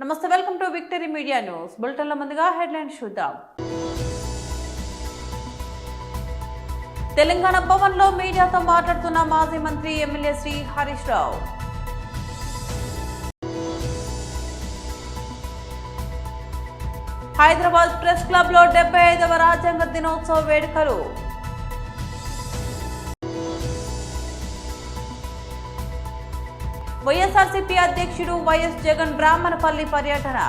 నమస్తే, welcome to victory media news. బులెటిన్ల ముందుగా హెడ్లైన్స్ చూద్దాం. తెలంగాణ భవన్లో మీడియాతో మాట్లాడుతున్న మాజీ మంత్రి MLA Shri Harish Rao. Hyderabad press club లో 75వ రాజ్యాంగ దినోత్సవ వేడుకలు. వైఎస్ఆర్సీపీ అధ్యక్షుడు వైఎస్ జగన్ బ్రాహ్మణపల్లి పర్యటన.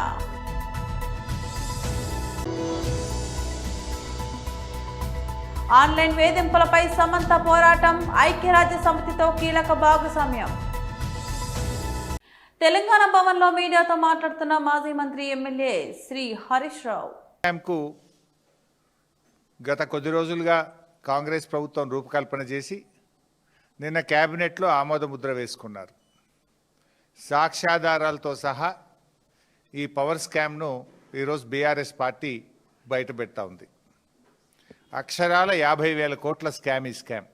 ఆన్లైన్ వేధింపులపై సమంత పోరాటం, ఐక్యరాజ్య సమితితో కీలక భాగస్వామ్యం. తెలంగాణ భవన్లో మీడియాతో మాట్లాడుతున్న మాజీ మంత్రి ఎమ్మెల్యే శ్రీ హరీష్ రావు. గత కొద్ది రోజులుగా కాంగ్రెస్ ప్రభుత్వం రూపకల్పన చేసి నిన్న కేబినెట్లో ఆమోద ముద్ర వేసుకున్నారు. సాక్ష్యాధారాలతో సహా ఈ పవర్ స్కామ్ను ఈరోజు బీఆర్ఎస్ పార్టీ బయటపెడతా ఉంది. అక్షరాల 50,000 కోట్ల స్కామ్ ఈ స్కామ్.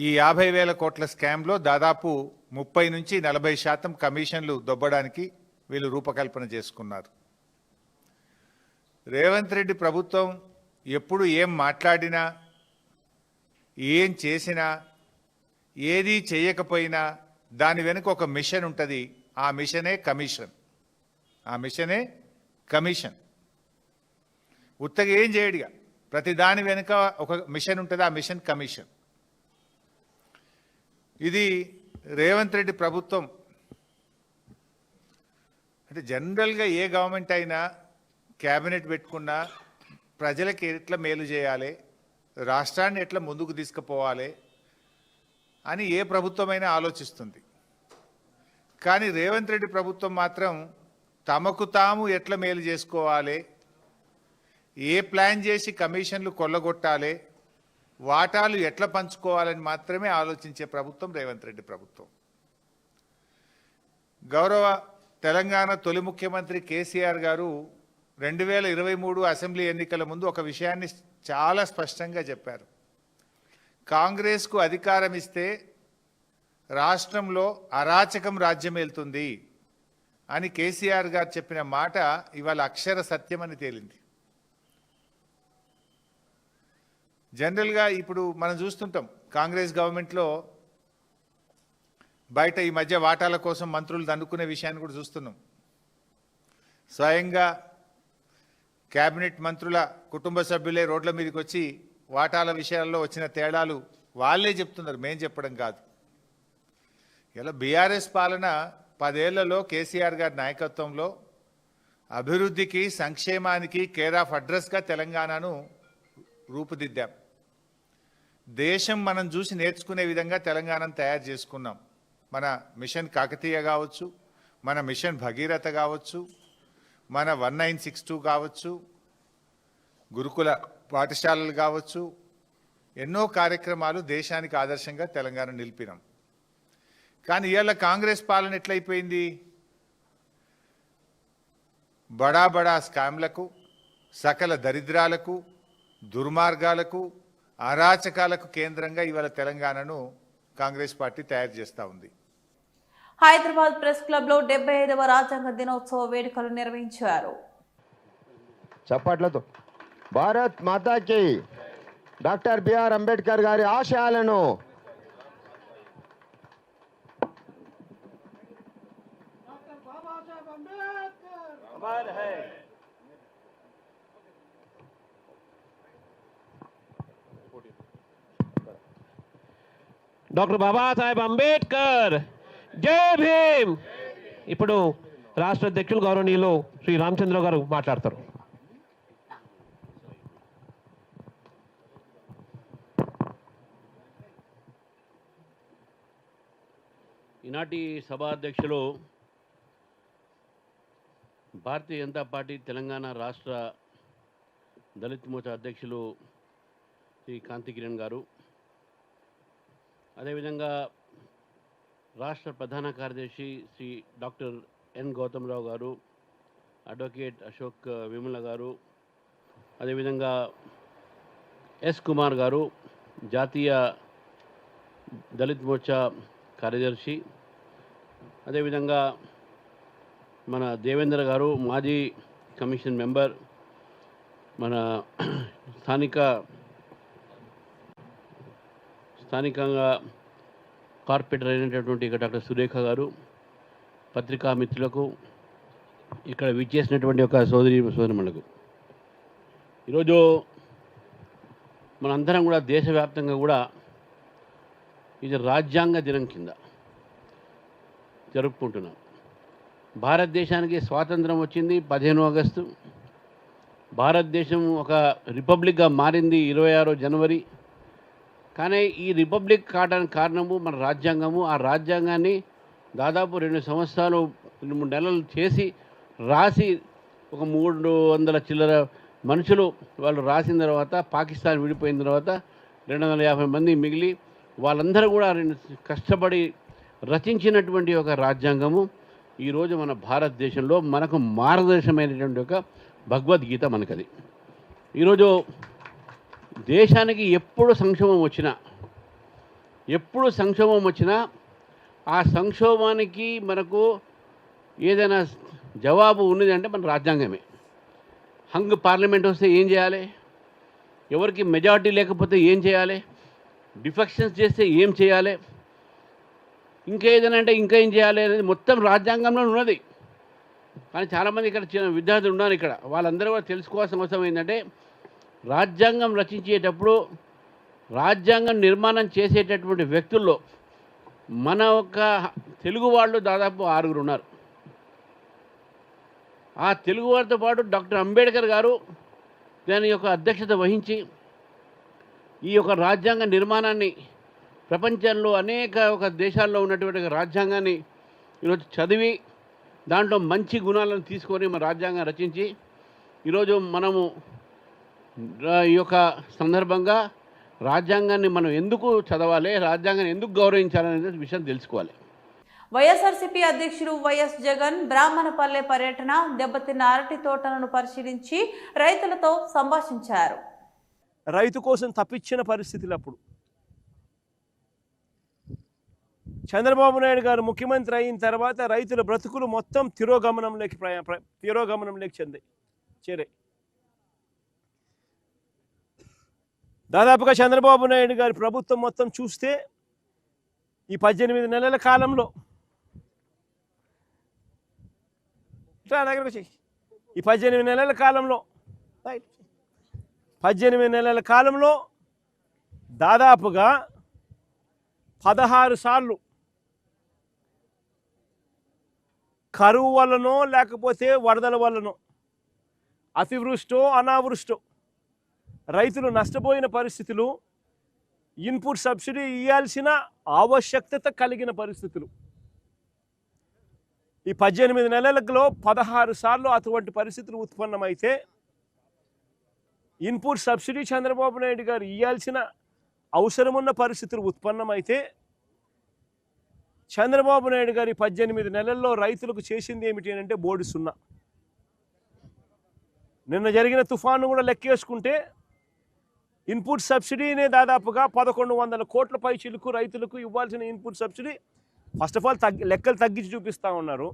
ఈ 50,000 కోట్ల స్కామ్లో దాదాపు 30 నుంచి 40% కమిషన్లు దొబ్బడానికి వీళ్ళు రూపకల్పన చేసుకున్నారు. రేవంత్ రెడ్డి ప్రభుత్వం ఎప్పుడు ఏం మాట్లాడినా, ఏం చేసినా, ఏది చేయకపోయినా దాని వెనుక ఒక మిషన్ ఉంటుంది. ఆ మిషనే కమిషన్. ఉత్తగా ఏం చేయడిగా, ప్రతి దాని వెనుక ఒక మిషన్ ఉంటుంది. ఆ మిషన్ కమిషన్. ఇది రేవంత్ రెడ్డి ప్రభుత్వం అంటే జనరల్గా ఏ గవర్నమెంట్ అయినా క్యాబినెట్ పెట్టుకున్నా ప్రజలకి ఎట్లా మేలు చేయాలి, రాష్ట్రాన్ని ఎట్లా ముందుకు తీసుకుపోవాలి అని ఏ ప్రభుత్వమైనా ఆలోచిస్తుంది. కానీ రేవంత్ రెడ్డి ప్రభుత్వం మాత్రం తమకు తాము ఎట్లా మేలు చేసుకోవాలి, ఏ ప్లాన్ చేసి కమిషన్లు కొల్లగొట్టాలి, వాటాలు ఎట్లా పంచుకోవాలని మాత్రమే ఆలోచించే ప్రభుత్వం రేవంత్ రెడ్డి ప్రభుత్వం. గౌరవ తెలంగాణ తొలి ముఖ్యమంత్రి కేసీఆర్ గారు 2023 అసెంబ్లీ ఎన్నికల ముందు ఒక విషయాన్ని చాలా స్పష్టంగా చెప్పారు. కాంగ్రెస్కు అధికారం ఇస్తే రాష్ట్రంలో అరాచకం రాజ్యం వెళ్తుంది అని కేసీఆర్ గారు చెప్పిన మాట ఇవాళ అక్షర సత్యమని తేలింది. జనరల్గా ఇప్పుడు మనం చూస్తుంటాం కాంగ్రెస్ గవర్నమెంట్లో బయట ఈ మధ్య వాటాల కోసం మంత్రులు దండుకునే విషయాన్ని కూడా చూస్తున్నాం. స్వయంగా కేబినెట్ మంత్రుల కుటుంబ సభ్యులే రోడ్ల మీదకి వచ్చి వాటాల విషయాల్లో వచ్చిన తేడాలు వాళ్ళే చెప్తున్నారు, మేం చెప్పడం కాదు. ఇలా బీఆర్ఎస్ పాలన 10 ఏళ్లలో కేసీఆర్ గారి నాయకత్వంలో అభివృద్ధికి, సంక్షేమానికి కేర్ ఆఫ్ అడ్రస్గా తెలంగాణను రూపుదిద్దాం. దేశం మనం చూసి నేర్చుకునే విధంగా తెలంగాణను తయారు చేసుకున్నాం. మన మిషన్ కాకతీయ కావచ్చు, మన మిషన్ భగీరథ కావచ్చు, మన 1962 కావచ్చు, గురుకుల పాఠశాలలు కావచ్చు, ఎన్నో కార్యక్రమాలు దేశానికి ఆదర్శంగా తెలంగాణ నిలిపినాం. కానీ ఇవాళ కాంగ్రెస్ పాలన ఎట్లయిపోయింది? బడా బడా స్కామ్లకు, సకల దరిద్రాలకు, దుర్మార్గాలకు, అరాచకాలకు కేంద్రంగా ఇవాళ తెలంగాణను కాంగ్రెస్ పార్టీ తయారు చేస్తూ ఉంది. హైదరాబాద్ ప్రెస్ క్లబ్ లో 75వ రాజ్యాంగ దినోత్సవ వేడుకలు నిర్వహించారు. చప్పట్లతో భారత్ మాతాకి డాక్టర్ బిఆర్ అంబేద్కర్ గారి ఆశయాలను డాక్టర్ బాబాసాహెబ్ అంబేద్కర్ జై భీమ్. ఇప్పుడు రాష్ట్ర అధ్యక్షులు గౌరవనీయులు శ్రీ రామచంద్ర గారు మాట్లాడతారు. ఈనాటి సభాధ్యక్షులు భారతీయ జనతా పార్టీ తెలంగాణ రాష్ట్ర దళిత్ మోర్చా అధ్యక్షులు శ్రీ కాంతి కిరణ్ గారు, అదేవిధంగా రాష్ట్ర ప్రధాన కార్యదర్శి శ్రీ డాక్టర్ ఎన్ గౌతమరావు గారు, అడ్వకేట్ అశోక్ విమల గారు, అదేవిధంగా ఎస్ కుమార్ గారు, జాతీయ దళిత్ మోర్చా కార్యదర్శి, అదేవిధంగా మన దేవేంద్ర గారు మాజీ కమిషన్ మెంబర్, మన స్థానికంగా కార్పొరేటర్ అయినటువంటి డాక్టర్ సురేఖ గారు, పత్రికా మిత్రులకు, ఇక్కడ విచ్చేసినటువంటి ఒక సోదరిమణులకు, ఈరోజు మనందరం కూడా దేశవ్యాప్తంగా కూడా ఇది రాజ్యాంగ దినం కింద జరుపుకుంటున్నాం. భారతదేశానికి స్వాతంత్రం వచ్చింది 15 ఆగస్టు. భారతదేశం ఒక రిపబ్లిక్గా మారింది 26 జనవరి. కానీ ఈ రిపబ్లిక్ కావడానికి కారణము మన రాజ్యాంగము. ఆ రాజ్యాంగాన్ని దాదాపు 2 సంవత్సరాలు 3 నెలలు చేసి రాసి ఒక 300 చిల్లర మనుషులు వాళ్ళు రాసిన తర్వాత, పాకిస్తాన్ విడిపోయిన తర్వాత 250 మంది మిగిలి వాళ్ళందరూ కూడా కష్టపడి రచించినటువంటి ఒక రాజ్యాంగము ఈరోజు మన భారతదేశంలో మనకు మార్గదర్శనమైనటువంటి ఒక భగవద్గీత మనకది. ఈరోజు దేశానికి ఎప్పుడు సంక్షోభం వచ్చినా ఆ సంక్షోభానికి మనకు ఏదైనా జవాబు ఉన్నది అంటే మన రాజ్యాంగమే. హంగ్ పార్లమెంట్ వస్తే ఏం చేయాలి, ఎవరికి మెజారిటీ లేకపోతే ఏం చేయాలి, డిఫెక్షన్స్ చేస్తే ఏం చేయాలి, ఇంకా ఏదైనా అంటే ఇంకా ఏం చేయాలి అనేది మొత్తం రాజ్యాంగంలో ఉన్నది. కానీ చాలామంది ఇక్కడ చిన్న విద్యార్థులు ఉన్నారు, ఇక్కడ వాళ్ళందరూ కూడా తెలుసుకోవాల్సిన అవసరం ఏంటంటే, రాజ్యాంగం రచించేటప్పుడు రాజ్యాంగం నిర్మాణం చేసేటటువంటి వ్యక్తుల్లో మన ఒక తెలుగు వాళ్ళు దాదాపు 6 ఉన్నారు. ఆ తెలుగు వారితో పాటు డాక్టర్ అంబేద్కర్ గారు దాని యొక్క అధ్యక్షత వహించి ఈ యొక్క రాజ్యాంగ నిర్మాణాన్ని ప్రపంచంలో అనేక ఒక దేశాల్లో ఉన్నటువంటి రాజ్యాంగాన్ని ఈరోజు చదివి దాంట్లో మంచి గుణాలను తీసుకొని మన రాజ్యాంగం రచించి ఈరోజు మనము ఈ యొక్క సందర్భంగా రాజ్యాంగాన్ని మనం ఎందుకు చదవాలి, రాజ్యాంగాన్ని ఎందుకు గౌరవించాలనే విషయం తెలుసుకోవాలి. వైఎస్ఆర్సీపీ అధ్యక్షుడు వైఎస్ జగన్ బ్రాహ్మణపల్లె పర్యటన, దెబ్బతిన్న అరటి తోటలను పరిశీలించి రైతులతో సంభాషించారు. రైతు కోసం తప్పించిన పరిస్థితులు అప్పుడు చంద్రబాబు నాయుడు గారు ముఖ్యమంత్రి అయిన తర్వాత రైతుల బ్రతుకులు మొత్తం తిరోగమనంలోకి చేరాయి. దాదాపుగా చంద్రబాబు నాయుడు గారి ప్రభుత్వం మొత్తం చూస్తే ఈ 18 నెలల కాలంలో ఈ 18 నెలల కాలంలో దాదాపుగా 16 సార్లు కరువు వల్లనో లేకపోతే వరదల వల్లనో అతివృష్టో అనావృష్టో రైతులు నష్టపోయిన పరిస్థితులు, ఇన్పుట్ సబ్సిడీ ఇవ్వాల్సిన ఆవశ్యకత కలిగిన పరిస్థితులు. ఈ 18 నెలలలో 16 సార్లు అటువంటి పరిస్థితులు ఉత్పన్నమైతే, ఇన్పుట్ సబ్సిడీ చంద్రబాబు నాయుడు గారు ఇవ్వాల్సిన అవసరమున్న పరిస్థితులు ఉత్పన్నమైతే, చంద్రబాబు నాయుడు గారి 18 నెలల్లో రైతులకు చేసింది ఏమిటి అంటే బోర్డు 0. నిన్న జరిగిన తుఫాను కూడా లెక్కేసుకుంటే ఇన్పుట్ సబ్సిడీనే దాదాపుగా 1100 కోట్ల పైచిలకు రైతులకు ఇవ్వాల్సిన input subsidy first of all లెక్కలు తగ్గించి చూపిస్తూ ఉన్నారు.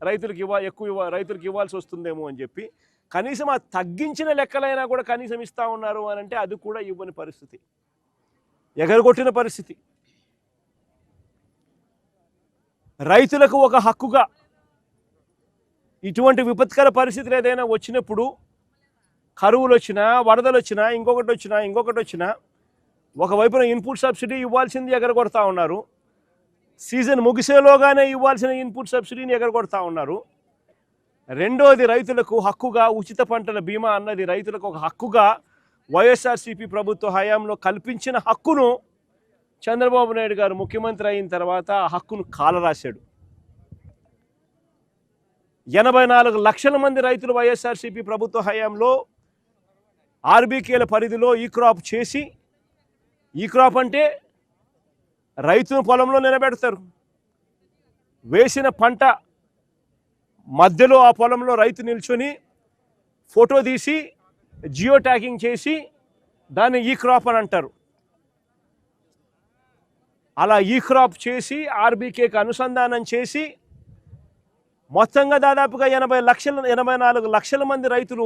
రైతులకు రైతులకు ఇవ్వాల్సి వస్తుందేమో అని చెప్పి కనీసం ఆ తగ్గించిన లెక్కలైనా కూడా కనీసం ఇస్తూ ఉన్నారు అని అంటే అది కూడా ఇవ్వని పరిస్థితి, ఎగరగొట్టిన పరిస్థితి. రైతులకు ఒక హక్కుగా ఇటువంటి విపత్కర పరిస్థితులు ఏదైనా వచ్చినప్పుడు, కరువులు వచ్చినా, వరదలు వచ్చినా, ఇంకొకటి వచ్చినా ఒకవైపున ఇన్పుట్ సబ్సిడీ ఇవ్వాల్సింది ఎగరగొడతా ఉన్నారు. సీజన్ ముగిసేలోగానే ఇవ్వాల్సిన ఇన్పుట్ సబ్సిడీని ఎగరగొడతా ఉన్నారు. రెండోది రైతులకు హక్కుగా ఉచిత పంటల బీమా అన్నది రైతులకు ఒక హక్కుగా వైఎస్ఆర్సీపీ ప్రభుత్వ హయాంలో కల్పించిన హక్కును చంద్రబాబు నాయుడు గారు ముఖ్యమంత్రి అయిన తర్వాత ఆ హక్కును కాలరాశాడు. 84 లక్షల మంది రైతులు వైఎస్ఆర్సీపీ ప్రభుత్వ హయాంలో ఆర్బీకేల పరిధిలో ఈ క్రాప్ చేసి, ఈ క్రాప్ అంటే రైతును పొలంలో నిలబెడతారు, వేసిన పంట మధ్యలో ఆ పొలంలో రైతు నిల్చొని ఫోటో తీసి జియో ట్యాగింగ్ చేసి దాన్ని ఈ క్రాప్ అని అంటారు. అలా ఈ క్రాప్ చేసి ఆర్బీకేకి అనుసంధానం చేసి మొత్తంగా దాదాపుగా 84 లక్షల మంది రైతులు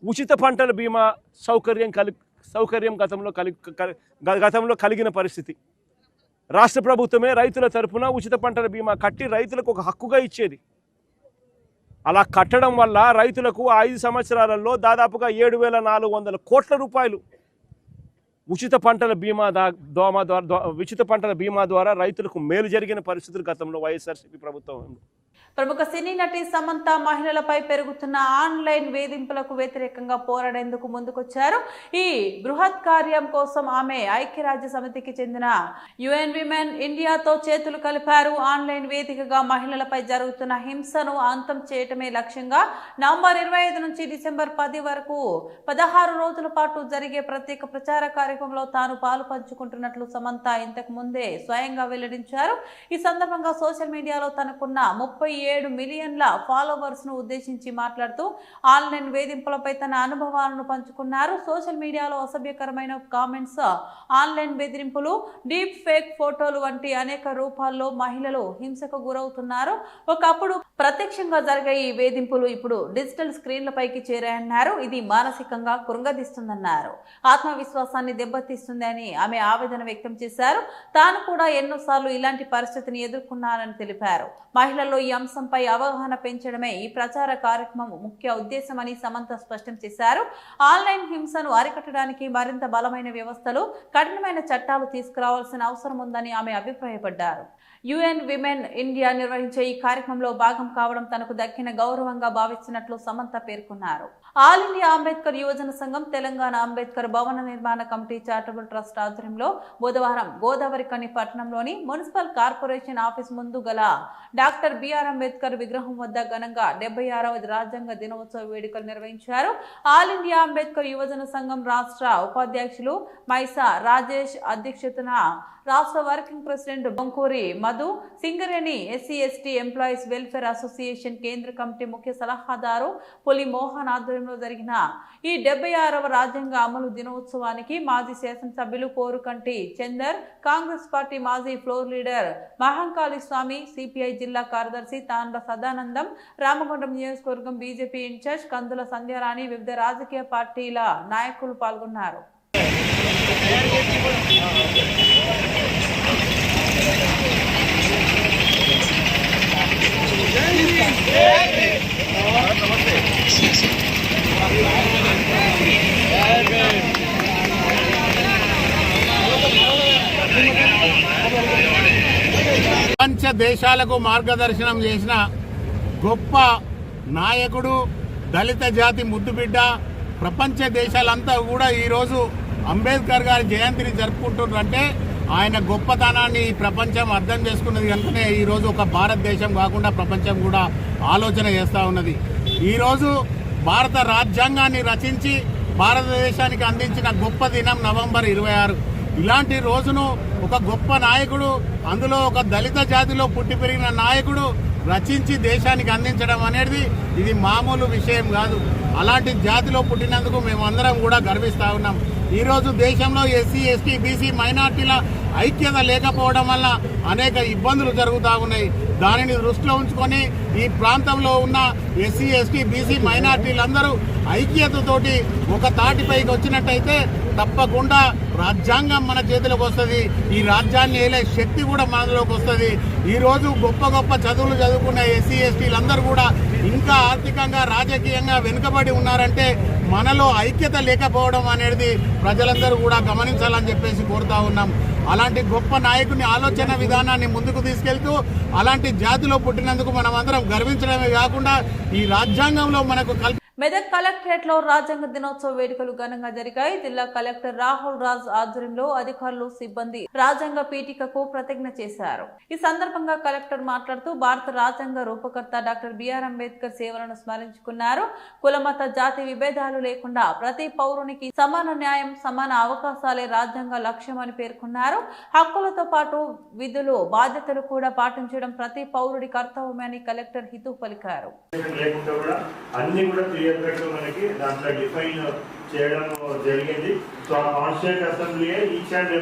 ఉచిత పంటల బీమా సౌకర్యం గతంలో కలిగిన పరిస్థితి. రాష్ట్ర ప్రభుత్వమే రైతుల తరఫున ఉచిత పంటల బీమా కట్టి రైతులకు ఒక హక్కుగా ఇచ్చేది. అలా కట్టడం వల్ల రైతులకు 5 సంవత్సరాలలో దాదాపుగా 7,400 కోట్ల రూపాయలు ఉచిత పంటల బీమా ద్వారా రైతులకు మేలు జరిగిన పరిస్థితులు గతంలో వైఎస్ఆర్సీపీ ప్రభుత్వం. ప్రముఖ సినీ నటి సమంత మహిళలపై పెరుగుతున్న ఆన్లైన్ వేధింపులకు వ్యతిరేకంగా పోరాడేందుకు ముందుకొచ్చారు. ఈ బృహత్ కార్యం కోసం ఆమె ఐక్యరాజ్య సమితికి చెందిన యుఎన్ విమెన్ ఇండియాతో చేతులు కలిపారు. ఆన్లైన్ వేదికగా మహిళలపై జరుగుతున్న హింసను అంతం చేయటమే లక్ష్యంగా నవంబర్ 25 నుంచి డిసెంబర్ 10 వరకు 16 రోజుల పాటు జరిగే ప్రత్యేక ప్రచార కార్యక్రమంలో తాను పాలు పంచుకుంటున్నట్లు సమంత ఇంతకు ముందే స్వయంగా వెల్లడించారు. ఈ సందర్భంగా సోషల్ మీడియాలో తనకున్న 37 మిలియన్ల ఫాలోవర్స్ ను ఉద్దేశించి మాట్లాడుతూ ఆన్లైన్ వేధింపులపై తన అనుభవాలను పంచుకున్నారు. సోషల్ మీడియాలో అసభ్యకరమైన కామెంట్స్, ఆన్లైన్ బెదిరింపులు, డీప్ ఫేక్ ఫోటోలు వంటి అనేక రూపాల్లో మహిళలు హింసకు గురవుతున్నారు. ఒకప్పుడు ప్రత్యక్షంగా జరిగే ఈ వేధింపులు ఇప్పుడు డిజిటల్ స్క్రీన్లపైకి చేరాయన్నారు. ఇది మానసికంగా కృంగదీస్తుందన్నారు. ఆత్మవిశ్వాసాన్ని దెబ్బతీస్తుంది అని ఆమె ఆవేదన వ్యక్తం చేశారు. తాను కూడా ఎన్నోసార్లు ఇలాంటి పరిస్థితిని ఎదుర్కొన్నానని తెలిపారు. మహిళల్లో ఈ అంశంపై అవగాహన పెంచడమే ఈ ప్రచార కార్యక్రమం ముఖ్య ఉద్దేశమని సమంత స్పష్టం చేశారు. ఆన్లైన్ హింసను అరికట్టడానికి మరింత బలమైన వ్యవస్థలు, కఠినమైన చట్టాలు తీసుకురావాల్సిన అవసరం ఉందని ఆమె అభిప్రాయపడ్డారు. యుఎన్ విమెన్ ఇండియా నిర్వహించే ఈ కార్యక్రమంలో భాగం కావడం తనకు దక్కిన గౌరవంగా భావిస్తున్నట్లు సమంత పేర్కొన్నారు. ఆల్ ఇండియా అంబేద్కర్ యువజన సంఘం, తెలంగాణ అంబేద్కర్ భవన నిర్మాణ కమిటీ చారిటబుల్ ట్రస్ట్ ఆధ్వర్యంలో బుధవారం గోదావరి కని పట్టణంలోని మున్సిపల్ కార్పొరేషన్ ఆఫీస్ ముందు గల డాక్టర్ బిఆర్ అంబేద్కర్ విగ్రహం వద్ద ఘనంగా 76వ రాజ్యాంగ దినోత్సవ వేడుకలు నిర్వహించారు. ఆల్ ఇండియా అంబేద్కర్ యువజన సంఘం రాష్ట్ర ఉపాధ్యక్షులు మైసా రాజేష్ అధ్యక్షతన రాష్ట్ర working president Bonkuri Madhu, Singareni SC/ST employees welfare association కేంద్ర కమిటీ ముఖ్య సలహాదారు పులి మోహన్ ఆధ్వర్యంలో జరిగిన ఈ 76వ రాజ్యాంగ అమలు దినోత్సవానికి మాజీ శాసనసభ్యులు కోరుకంటి చందర్, కాంగ్రెస్ పార్టీ మాజీ ఫ్లోర్ లీడర్ మహంకాళి స్వామి, సిపిఐ జిల్లా కార్యదర్శి తాండ్ర సదానందం, రామగుండం నియోజకవర్గం బీజేపీ ఇన్ఛార్జ్ కందుల సంధ్యారాణి, వివిధ రాజకీయ పార్టీల నాయకులు పాల్గొన్నారు. ప్రపంచ దేశాలకు మార్గదర్శనం చేసిన గొప్ప నాయకుడు, దళిత జాతి ముద్దుబిడ్డ. ప్రపంచ దేశాలంతా కూడా ఈరోజు అంబేద్కర్ గారి జయంతిని జరుపుకుంటున్నారంటే ఆయన గొప్పతనాన్ని ఈ ప్రపంచం అర్థం చేసుకున్నది కనుకనే ఈరోజు ఒక భారతదేశం కాకుండా ప్రపంచం కూడా ఆలోచన చేస్తూ ఉన్నది. ఈరోజు భారత రాజ్యాంగాన్ని రచించి భారతదేశానికి అందించిన గొప్ప దినం నవంబర్ 26. ఇలాంటి రోజును ఒక గొప్ప నాయకుడు, అందులో ఒక దళిత జాతిలో పుట్టి పెరిగిన నాయకుడు రచించి దేశానికి అందించడం అనేది ఇది మామూలు విషయం కాదు. అలాంటి జాతిలో పుట్టినందుకు మేమందరం కూడా గర్విస్తూ ఉన్నాం. ఈరోజు దేశంలో SC/ST BC మైనార్టీల ఐక్యత లేకపోవడం వల్ల అనేక ఇబ్బందులు జరుగుతూ ఉన్నాయి. దానిని దృష్టిలో ఉంచుకొని ఈ ప్రాంతంలో ఉన్న SC/ST BC మైనార్టీలందరూ ఐక్యతతోటి ఒక తాటిపైకి వచ్చినట్టయితే తప్పకుండా రాజ్యాంగం మన చేతిలోకి వస్తుంది. ఈ రాజ్యాన్ని ఏలే శక్తి కూడా మనలోకి వస్తుంది. ఈరోజు గొప్ప గొప్ప చదువులు చదువుకున్న SC/STలందరూ కూడా ఇంకా ఆర్థికంగా, రాజకీయంగా వెనుకబడి ఉన్నారంటే మనలో ఐక్యత లేకపోవడం అనేది ప్రజలందరూ కూడా గమనించాలని చెప్పేసి కోరుతా ఉన్నాం. అలాంటి గొప్ప నాయకుని ఆలోచన విధానాన్ని ముందుకు తీసుకెళ్తూ అలాంటి జాతిలో పుట్టినందుకు మనం అందరం గర్వించడమే కాకుండా ఈ రాజ్యాంగంలో మనకు మెదక్ కలెక్టరేట్ లో రాజ్యాంగ దినోత్సవ వేడుకలు ఘనంగా జరిగాయి. జిల్లా కలెక్టర్ రాహుల్ రాజ్ ఆధ్వర్యంలో అధికారులు, సిబ్బంది రాజ్యాంగ పీఠికకు ప్రతిజ్ఞ చేశారు. ఈ సందర్భంగా కలెక్టర్ మాట్లాడుతూ భారత రాజ్యాంగ రూపకర్త డాక్టర్ బిఆర్ అంబేద్కర్ సేవలను స్మరించుకున్నారు. కులమత, జాతి విభేదాలు లేకుండా ప్రతి పౌరునికి సమాన న్యాయం, సమాన అవకాశాలే రాజ్యాంగ లక్ష్యమని పేర్కొన్నారు. హక్కులతో పాటు విధులు, బాధ్యతలు కూడా పాటించడం ప్రతి పౌరుడి కర్తవ్యమని కలెక్టర్ హితవు పలికారు. మనకి దాంట్లో డిఫైన్ చేయడం జరిగింది. సో ఆ constituent assembly each and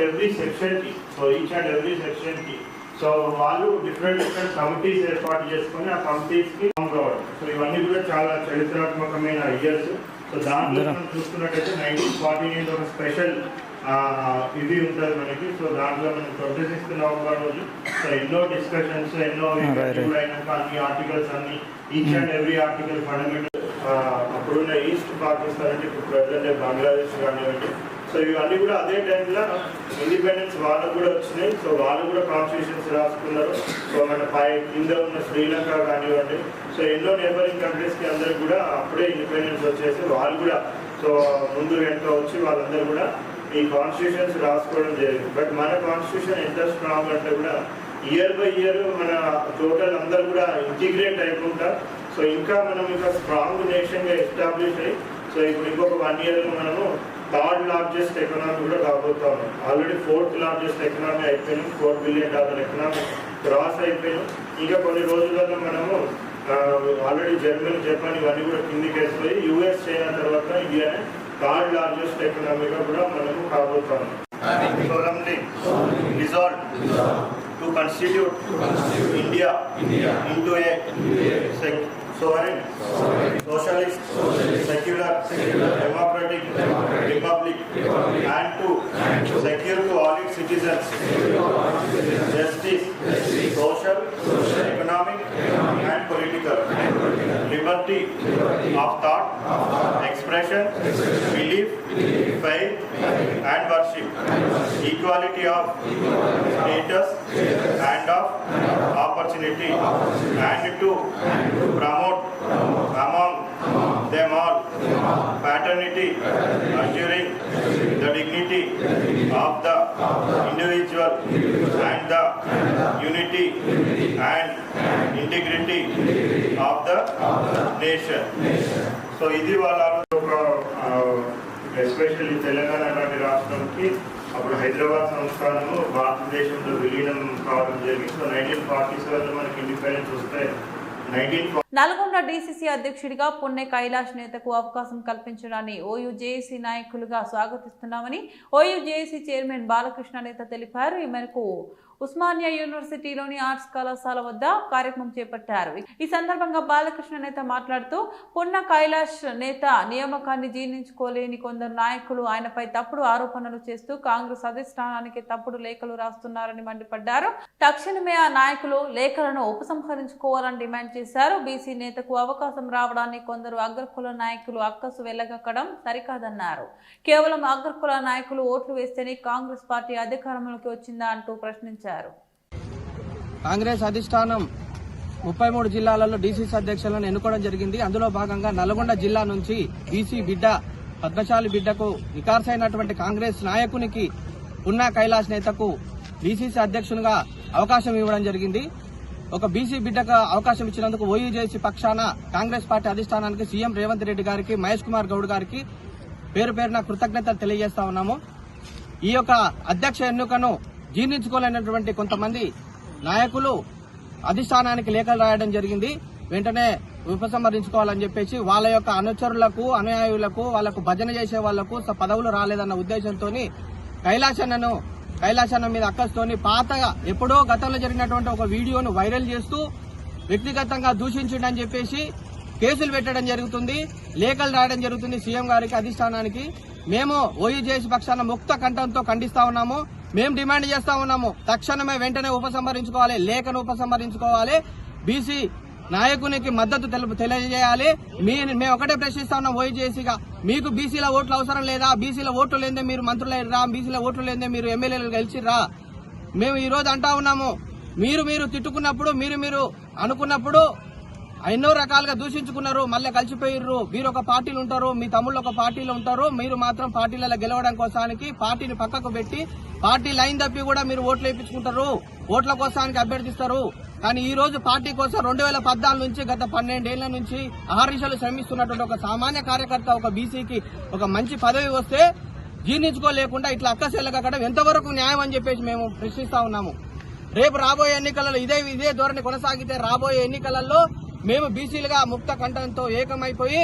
every section కి, so each and every section కి సో వాళ్ళు డిఫరెంట్ కమిటీస్ ఏర్పాటు చేసుకొని ఆ కమిటీస్కి ఫామ్ కావడం. సో ఇవన్నీ కూడా చాలా చరిత్రాత్మకమైన ఇయర్స్. సో దాంట్లో మనం చూసుకున్నట్టయితే 1948 ఒక స్పెషల్ ఇది ఉంటుంది మనకి. సో దాంట్లో మనం 26 నవంబర్ రోజు సో ఎన్నో డిస్కషన్స్, ఎన్నో అయినాక అన్ని ఆర్టికల్స్ అన్ని each and every article fundamental అప్పుడున్న ఈస్ట్ పాకిస్తాన్ అంటే ఇప్పుడు ప్రజెంట్ బంగ్లాదేశ్ కానివ్వండి. సో ఇవన్నీ కూడా అదే టైంలో ఇండిపెండెన్స్ వాళ్ళకు కూడా వచ్చినాయి. సో వాళ్ళు కూడా కాన్స్టిట్యూషన్స్ రాసుకున్నారు. సో మన కింద ఉన్న శ్రీలంక కానివ్వండి, సో ఎన్నో నేబరింగ్ కంట్రీస్కి అందరికి కూడా అప్పుడే ఇండిపెండెన్స్ వచ్చేసి వాళ్ళు కూడా సో ముందు వెంట వచ్చి వాళ్ళందరూ కూడా ఈ కాన్స్టిట్యూషన్స్ రాసుకోవడం జరిగింది. బట్ మన కాన్స్టిట్యూషన్ ఎంత స్ట్రాంగ్ అంటే కూడా ఇయర్ బై ఇయర్ మన టోటల్ అందరూ కూడా ఇంటిగ్రేట్ అయిపోతా. సో ఇంకా మనం ఇంకా స్ట్రాంగ్ నేషన్గా ఎస్టాబ్లిష్ అయ్యి సో ఇప్పుడు ఇంకొక 1 yearలో మనము థర్డ్ లార్జెస్ట్ ఎకనామీ కూడా కాబోతాము. ఆల్రెడీ 4th లార్జెస్ట్ ఎకనామీ అయిపోయినాం. $4 billion ఎకనామీ క్రాస్ అయిపోయినాం. ఇంకా కొన్ని రోజులలో మనము ఆల్రెడీ జర్మనీ, జపాన్ ఇవన్నీ కూడా కిందికి వేసిపోయి యూఎస్, చైనా తర్వాత ఇండియానే థర్డ్ లార్జెస్ట్ ఎకనామీగా కూడా మనము కాబోతాము. Solemnly resolved to constitute India into a sovereign, socialist, secular, democratic republic, and to secure to all its citizens justice, social, economic, and political liberty of thought, expression, belief, faith, and worship, equality of status and of opportunity, and to promote among them all fraternity, assuring the dignity of the individual and the unity and integrity of the nation. So ఇది వాళ్ళ especially Telangana లాంటి రాష్ట్రంకి అప్పుడు హైదరాబాద్ సంస్థానము భారతదేశంలో విలీనం కావడం జరిగింది. So 1947లో మనకి independence వస్తే నల్గొండ డీసీసీ అధ్యక్షుడిగా పున్నె కైలాష్ నేతకు అవకాశం కల్పించడాన్ని ఓయూజేఏసీ నాయకులుగా స్వాగతిస్తున్నామని ఓయూజేఏసీ చైర్మన్ బాలకృష్ణ నేత తెలిపారు. ఈ మేరకు ఉస్మానియా యూనివర్సిటీలోని ఆర్ట్స్ కళాశాల వద్ద కార్యక్రమం చేపట్టారు. ఈ సందర్భంగా బాలకృష్ణ నేత మాట్లాడుతూ పున్న కైలాష్ నేత నియామకాన్ని జీర్ణించుకోలేని కొందరు నాయకులు ఆయనపై తప్పుడు ఆరోపణలు చేస్తూ కాంగ్రెస్ అధిష్టానానికి తప్పుడు లేఖలు రాస్తున్నారని మండిపడ్డారు. తక్షణమే ఆ నాయకులు లేఖలను ఉపసంహరించుకోవాలని డిమాండ్ చేశారు. బీసీ నేతకు అవకాశం రావడాన్ని కొందరు అగ్రకుల నాయకులు అక్కసు వెళ్లగక్కడం సరికాదన్నారు. కేవలం అగ్రకుల నాయకులు ఓట్లు వేస్తేనే కాంగ్రెస్ పార్టీ అధికారంలోకి వచ్చిందా అంటూ ప్రశ్నించారు. కాంగ్రెస్ అధిష్టానం 33 జిల్లాలలో డీసీసీ అధ్యక్షులను ఎన్నుకోవడం జరిగింది. అందులో భాగంగా నల్గొండ జిల్లా నుంచి బీసీ బిడ్డ, పద్మశాలి బిడ్డకు వికాసైనటువంటి కాంగ్రెస్ నాయకునికి పున్నా కైలాష్ నేతకు డీసీసీ అధ్యక్షునిగా అవకాశం ఇవ్వడం జరిగింది. ఒక బీసీ బిడ్డకు అవకాశం ఇచ్చినందుకు ఓయూజేసీ పక్షాన కాంగ్రెస్ పార్టీ అధిష్టానానికి సీఎం రేవంత్ రెడ్డి గారికి, మహేష్ కుమార్ గౌడ్ గారికి పేరు పేరున కృతజ్ఞతలు తెలియజేస్తా ఉన్నాము. ఈ యొక్క అధ్యక్ష ఎన్నికను జీర్ణించుకోలేనటువంటి కొంతమంది నాయకులు అధిష్టానానికి లేఖలు రాయడం జరిగింది. వెంటనే ఉపసంహరించుకోవాలని చెప్పేసి వాళ్ళ యొక్క అనుచరులకు, అనుయాయులకు, వాళ్లకు భజన చేసే వాళ్లకు పదవులు రాలేదన్న ఉద్దేశంతో కైలాసన్న మీద అక్కస్తోని పాతగా ఎప్పుడో గతంలో జరిగినటువంటి ఒక వీడియోను వైరల్ చేస్తూ వ్యక్తిగతంగా దూషించిండని చెప్పేసి కేసులు పెట్టడం జరుగుతుంది, లేఖలు రాయడం జరుగుతుంది సీఎం గారికి, అధిష్టానానికి. మేము ఓయూజేసీ పక్షాన ముక్త కంఠంతో ఖండిస్తా ఉన్నాము. మేము డిమాండ్ చేస్తా ఉన్నాము, తక్షణమే వెంటనే ఉపసంహరించుకోవాలి, లేఖను ఉపసంహరించుకోవాలి, బీసీ నాయకునికి మద్దతు తెలియజేయాలి. మేము ఒకటే ప్రశ్నిస్తా ఉన్నాం ఓయూజేసీగా, మీకు బీసీల ఓట్లు అవసరం లేదా? బీసీల ఓట్లు లేదే మీరు మంత్రులైరా, బీసీల ఓట్లు లేదే మీరు ఎమ్మెల్యేలు గెలిచిర్రా? మేము ఈ రోజు అంటా ఉన్నాము, మీరు తిట్టుకున్నప్పుడు, మీరు అనుకున్నప్పుడు ఎన్నో రకాలుగా దూషించుకున్నారు, మళ్ళీ కలిసిపోయిర్రు. మీరు ఒక పార్టీలు ఉంటారు, మీ తమ్ముళ్ళు ఒక పార్టీలో ఉంటారు, మీరు మాత్రం పార్టీలలో గెలవడం కోసానికి పార్టీని పక్కకు పెట్టి పార్టీ లైన్ తప్పి కూడా మీరు ఓట్లు వేయించుకుంటారు, ఓట్ల కోసానికి అభ్యర్థిస్తారు. కానీ ఈ రోజు పార్టీ కోసం 2014 నుంచి గత 12 ఏళ్ల నుంచి అహర్నిశలు శ్రమిస్తున్నటువంటి ఒక సామాన్య కార్యకర్త, ఒక బీసీకి ఒక మంచి పదవి వస్తే జీర్ణించుకోలేకుండా ఇట్లా అక్కసెల్లగడం ఎంతవరకు న్యాయం అని చెప్పేసి మేము ప్రశ్నిస్తా ఉన్నాము. రేపు రాబోయే ఎన్నికలలో ఇదే ధోరణి కొనసాగితే రాబోయే ఎన్నికలలో మేము బీసీలుగా ముక్త కంఠంతో ఏకమైపోయి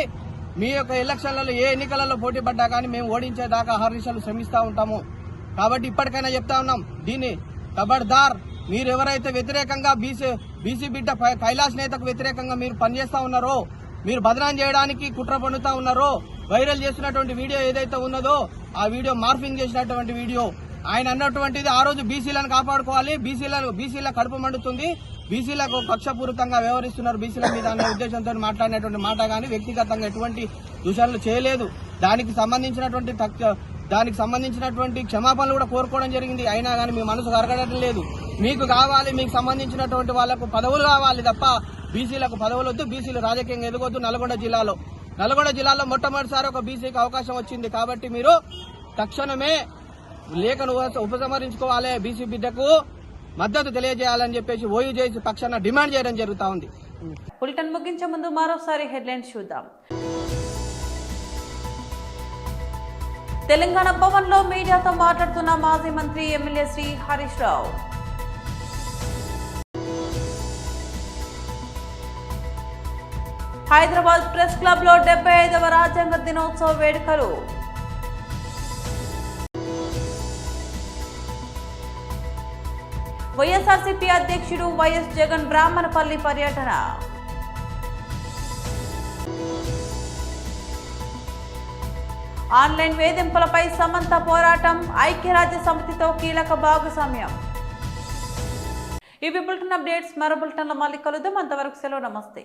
మీ యొక్క ఎలక్షన్లలో ఏ ఎన్నికలలో పోటీ పడ్డా కానీ మేము ఓడించేదాకా అహర్నిశలు శ్రమిస్తా ఉంటాము. కాబట్టి ఇప్పటికైనా చెప్తా ఉన్నాం, దీన్ని ఖబర్దార్ మీరు ఎవరైతే వ్యతిరేకంగా బీసీ బిడ్డ కైలాష్ నేతకు వ్యతిరేకంగా మీరు పనిచేస్తా ఉన్నారో, మీరు బదనాం చేయడానికి కుట్ర పన్నుతా ఉన్నారో, వైరల్ చేస్తున్నటువంటి వీడియో ఏదైతే ఉన్నదో ఆ వీడియో మార్ఫింగ్ చేసినటువంటి వీడియో, ఆయన అన్నటువంటిది ఆ రోజు బీసీలను కాపాడుకోవాలి, బీసీల కడుపు మండుతుంది, బీసీలకు కక్షపూరితంగా వ్యవహరిస్తున్నారు బీసీల మీద అనే ఉద్దేశంతో మాట్లాడినటువంటి మాట కానీ వ్యక్తిగతంగా ఎటువంటి దూషణలు చేయలేదు. దానికి సంబంధించినటువంటి క్షమాపణలు కూడా కోరుకోవడం జరిగింది. అయినా కానీ మీ మనసు కరగడం లేదు. మీకు కావాలి, మీకు సంబంధించినటువంటి వాళ్లకు పదవులు కావాలి తప్ప బీసీలకు పదవులు వద్దు, బీసీలు రాజకీయంగా ఎదగొద్దు. నల్గొండ జిల్లాలో మొట్టమొదటిసారి ఒక బీసీకి అవకాశం వచ్చింది కాబట్టి మీరు తక్షణమే లేఖను ఉపసంహరించుకోవాలి, బీసీ బిడ్డకు మద్దతు తెలియజేయాలని చెప్పేసి ఓయూజేసీ పక్షాన డిమాండ్ చేయడం జరుగుతా ఉంది. బులెటిన్ ముగించే ముందు మరోసారి హెడ్లైన్స్ చూద్దాం. తెలంగాణ భవన్ లో మీడియాతో మాట్లాడుతున్న మాజీ మంత్రి MLA Shri Harish Rao. Hyderabad press club లో 75వ రాజ్యాంగ దినోత్సవ వేడుకలు. వైఎస్ఆర్సీపీ అధ్యక్షుడు వైఎస్ జగన్ బ్రాహ్మణపల్లి పర్యటన. ఆన్లైన్ వేధింపులపై సమంత పోరాటం, ఐక్యరాజ్య సమితితో కీలక భాగస్వామ్యం. ఇవి బులెటిన్ అప్డేట్స్. మరో బులెటిన్లో మళ్ళీ కలుద్దాం. అంతవరకు సెలవు. నమస్తే.